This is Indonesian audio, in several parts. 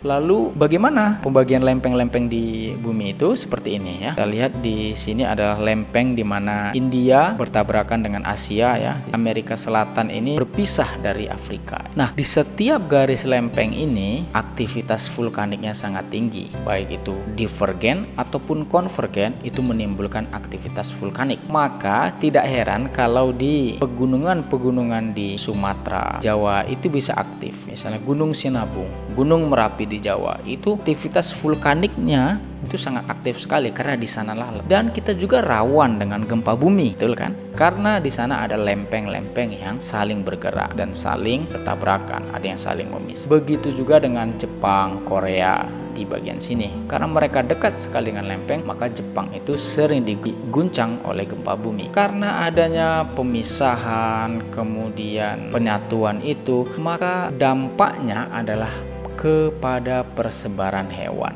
Lalu bagaimana pembagian lempeng-lempeng di bumi itu? Seperti ini ya. Kita lihat di sini adalah lempeng di mana India bertabrakan dengan Asia ya. Amerika Selatan ini berpisah dari Afrika. Nah, di setiap garis lempeng ini aktivitas vulkaniknya sangat tinggi, baik itu divergen ataupun konvergen, itu menimbulkan aktivitas vulkanik. Maka tidak heran kalau di pegunungan-pegunungan di Sumatera, Jawa itu bisa aktif. Misalnya Gunung Sinabung, Gunung Merapi di Jawa, itu aktivitas vulkaniknya itu sangat aktif sekali karena di sanalah. Dan kita juga rawan dengan gempa bumi, betul kan? Karena di sana ada lempeng-lempeng yang saling bergerak dan saling bertabrakan, ada yang saling memisah. Begitu juga dengan Jepang, Korea di bagian sini. Karena mereka dekat sekali dengan lempeng, maka Jepang itu sering diguncang oleh gempa bumi. Karena adanya pemisahan, kemudian penyatuan itu, maka dampaknya adalah kepada persebaran hewan.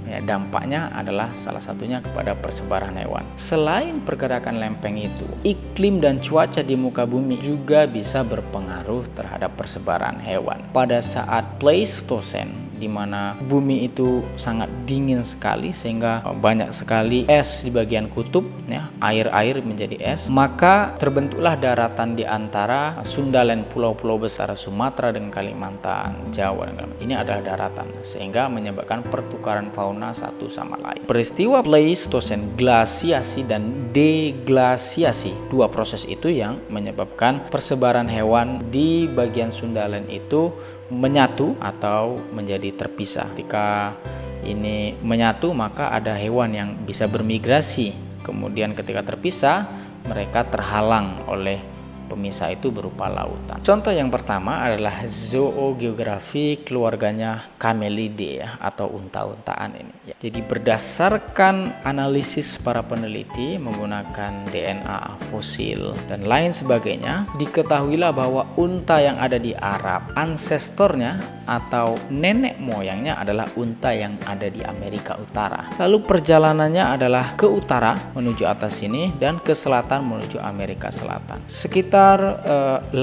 Ya, dampaknya adalah salah satunya kepada persebaran hewan. Selain pergerakan lempeng itu, iklim dan cuaca di muka bumi juga bisa berpengaruh terhadap persebaran hewan. Pada saat Pleistosen, di mana bumi itu sangat dingin sekali sehingga banyak sekali es di bagian kutub ya, air-air menjadi es, maka terbentuklah daratan di antara Sunda dan pulau-pulau besar Sumatera dengan Kalimantan, Jawa dan Kalimantan. Ini adalah daratan sehingga menyebabkan pertukaran fauna satu sama lain. Peristiwa Pleistosen, glasiasi dan deglasiasi, dua proses itu yang menyebabkan persebaran hewan di bagian Sundaland itu menyatu atau menjadi terpisah. Ketika ini menyatu, maka ada hewan yang bisa bermigrasi. Kemudian ketika terpisah, mereka terhalang oleh pemisah itu berupa lautan. Contoh yang pertama adalah zoogeografi keluarganya Camelidae ya, atau unta-untaan ini. Ya. Jadi berdasarkan analisis para peneliti menggunakan DNA fosil dan lain sebagainya, diketahuilah bahwa unta yang ada di Arab, ancestornya atau nenek moyangnya adalah unta yang ada di Amerika Utara. Lalu perjalanannya adalah ke utara menuju atas sini dan ke selatan menuju Amerika Selatan. Sekitar 8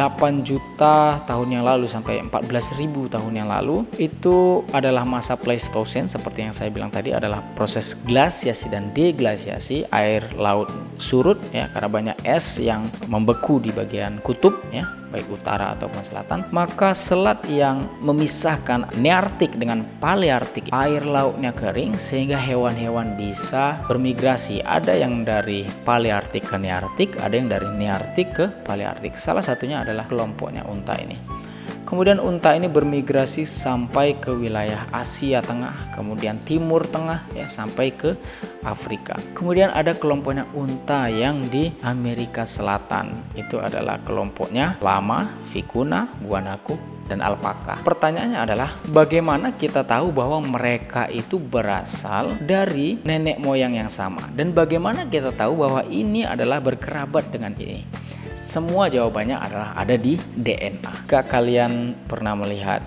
juta tahun yang lalu sampai 14.000 tahun yang lalu itu adalah masa Pleistosen. Seperti yang saya bilang tadi, adalah proses glasiasi dan deglasiasi. Air laut surut ya karena banyak es yang membeku di bagian kutub ya, baik utara ataupun selatan. Maka selat yang memisahkan Neartik dengan Paleartik, air lautnya kering sehingga hewan-hewan bisa bermigrasi. Ada yang dari Paleartik ke Neartik, ada yang dari Neartik ke Paleartik. Salah satunya adalah kelompoknya unta ini. Kemudian unta ini bermigrasi sampai ke wilayah Asia Tengah, kemudian Timur Tengah ya, sampai ke Afrika. Kemudian ada kelompoknya unta yang di Amerika Selatan. Itu adalah kelompoknya lama, vicuna, guanaco, dan alpaka. Pertanyaannya adalah bagaimana kita tahu bahwa mereka itu berasal dari nenek moyang yang sama, dan bagaimana kita tahu bahwa ini adalah berkerabat dengan ini? Semua jawabannya adalah ada di DNA. Jika kalian pernah melihat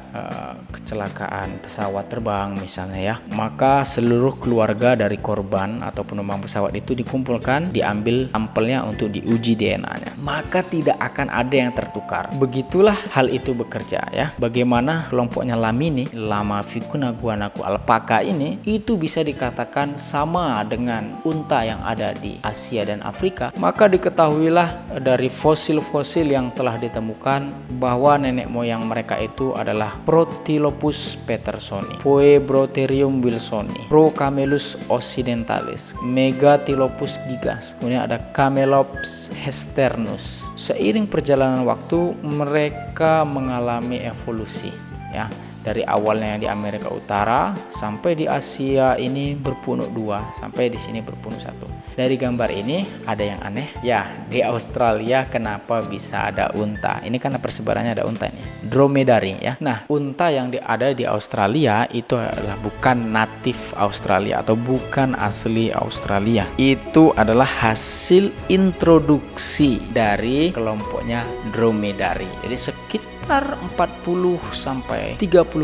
kecelakaan pesawat terbang misalnya ya, maka seluruh keluarga dari korban atau penumpang pesawat itu dikumpulkan, diambil sampelnya untuk diuji DNA-nya. Maka tidak akan ada yang tertukar. Begitulah hal itu bekerja ya. Bagaimana kelompoknya lamini, lama, vicuna, guanaco, alpaka ini itu bisa dikatakan sama dengan unta yang ada di Asia dan Afrika. Maka diketahuilah dari fosil-fosil yang telah ditemukan bahwa nenek moyang mereka itu adalah Protylopus petersoni, Poebrotherium wilsoni, Procamelus occidentalis, Megatylopus gigas, kemudian ada Camelops hesternus. Seiring perjalanan waktu mereka mengalami evolusi ya. Dari awalnya yang di Amerika Utara sampai di Asia ini berpunuk 2, sampai di sini berpunuk 1. Dari gambar ini ada yang aneh ya, di Australia kenapa bisa ada unta? Ini karena persebarannya ada unta ini, dromedari ya. Nah, unta yang ada di Australia itu adalah bukan natif Australia atau bukan asli Australia. Itu adalah hasil introduksi dari kelompoknya dromedari. Jadi sekitar 40 sampai 32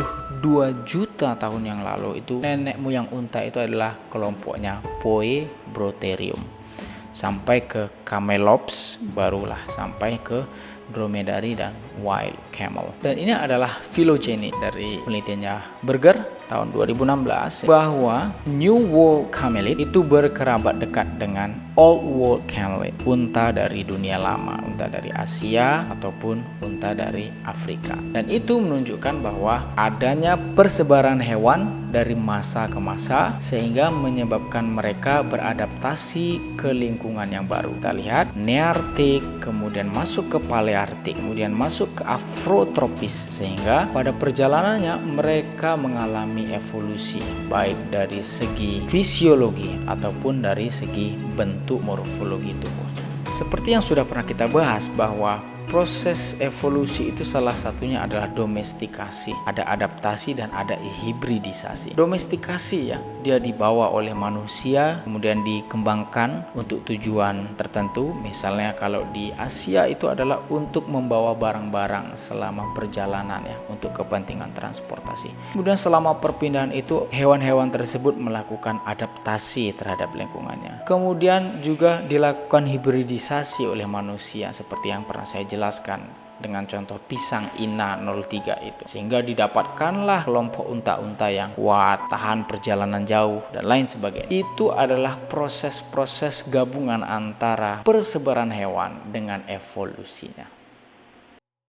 juta tahun yang lalu itu nenek moyang unta itu adalah kelompoknya Poebrotherium. sampai ke Camelops, barulah sampai ke dromedary dan wild camel. Dan ini adalah phylogeny dari penelitiannya Berger tahun 2016, bahwa New World Camelid itu berkerabat dekat dengan Old World Camelid, unta dari dunia lama, unta dari Asia ataupun unta dari Afrika. Dan itu menunjukkan bahwa adanya persebaran hewan dari masa ke masa sehingga menyebabkan mereka beradaptasi ke lingkungan yang baru. Kita lihat Nearctic, kemudian masuk ke Palearctic, kemudian masuk ke Afrotropis, sehingga pada perjalanannya mereka mengalami evolusi baik dari segi fisiologi ataupun dari segi bentuk morfologi tubuhnya. Seperti yang sudah pernah kita bahas, bahwa proses evolusi itu salah satunya adalah domestikasi. Ada adaptasi dan ada hibridisasi. Domestikasi ya, dia dibawa oleh manusia, kemudian dikembangkan untuk tujuan tertentu. Misalnya kalau di Asia itu adalah untuk membawa barang-barang selama perjalanan ya, untuk kepentingan transportasi. Kemudian selama perpindahan itu hewan-hewan tersebut melakukan adaptasi terhadap lingkungannya. Kemudian juga dilakukan hibridisasi oleh manusia seperti yang pernah saya jelaskan dengan contoh pisang Ina 03 itu, sehingga didapatkanlah kelompok unta-unta yang kuat, tahan perjalanan jauh dan lain sebagainya. Itu adalah proses-proses gabungan antara persebaran hewan dengan evolusinya.